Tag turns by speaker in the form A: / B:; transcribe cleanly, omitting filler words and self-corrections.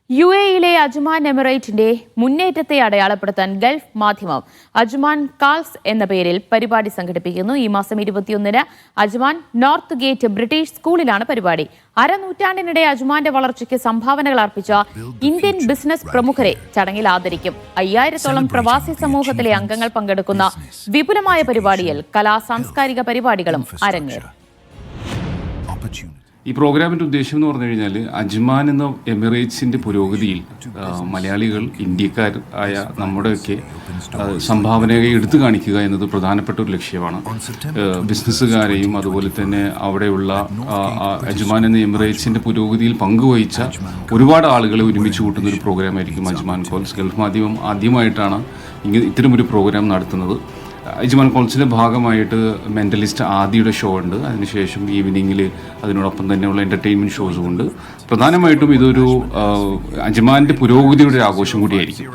A: യുഎഇയിലെ Ajman എമിറേറ്റിന്റെ മുന്നേറ്റത്തെ അടയാളപ്പെടുത്താൻ Gulf മാധ്യമം Ajman calls എന്ന പേരിൽ പരിപാടി സംഘടിപ്പിക്കുന്നു. ഈ മാസം 21-ന് അജ്മാൻ നോർത്ത് ഗേറ്റ് ബ്രിട്ടീഷ് സ്കൂളിലാണ് പരിപാടി. അരനൂറ്റാണ്ടിനിടെ അജ്മാന്റെ വളർച്ചയ്ക്ക് സംഭാവനകൾ അർപ്പിച്ച ഇന്ത്യൻ ബിസിനസ് പ്രമുഖരെ ചടങ്ങിൽ ആദരിക്കും. 5000-ഓളം പ്രവാസി സമൂഹത്തിലെ അംഗങ്ങൾ പങ്കെടുക്കുന്ന വിപുലമായ പരിപാടിയിൽ സാംസ്കാരിക പരിപാടികളും അരങ്ങേറും.
B: ഈ പ്രോഗ്രാമിൻ്റെ ഉദ്ദേശം എന്ന് പറഞ്ഞു കഴിഞ്ഞാൽ അജ്മാൻ എന്ന എമിറേറ്റ്സിൻ്റെ പുരോഗതിയിൽ മലയാളികൾ ഇന്ത്യക്കാർ ആയ നമ്മുടെയൊക്കെ സംഭാവനയെ എടുത്തു കാണിക്കുക എന്നത് പ്രധാനപ്പെട്ട ഒരു ലക്ഷ്യമാണ്. ബിസിനസ്സുകാരെയും അതുപോലെ തന്നെ അവിടെയുള്ള അജ്മാൻ എന്ന എമിറേറ്റ്സിൻ്റെ പുരോഗതിയിൽ പങ്കുവഹിച്ച ഒരുപാട് ആളുകളെ ഒരുമിച്ച് കൂട്ടുന്ന ഒരു പ്രോഗ്രാമായിരിക്കും അജ്മാൻ കോൾസ്. ഗൾഫ് മാധ്യമം ആദ്യമായിട്ടാണ് ഇത്തരമൊരു പ്രോഗ്രാം നടത്തുന്നത്. അജ്മാൻ കോൾസിൻ്റെ ഭാഗമായിട്ട് മെൻ്റലിസ്റ്റ് ആദിയുടെ ഷോ ഉണ്ട്. അതിനുശേഷം ഈവനിങ്ങിൽ അതിനോടൊപ്പം തന്നെയുള്ള എൻ്റർടൈൻമെൻറ്റ് ഷോസും ഉണ്ട്. പ്രധാനമായിട്ടും ഇതൊരു അജ്മാൻ്റെ പുരോഗതിയുടെ ആഘോഷം കൂടിയായിരിക്കും.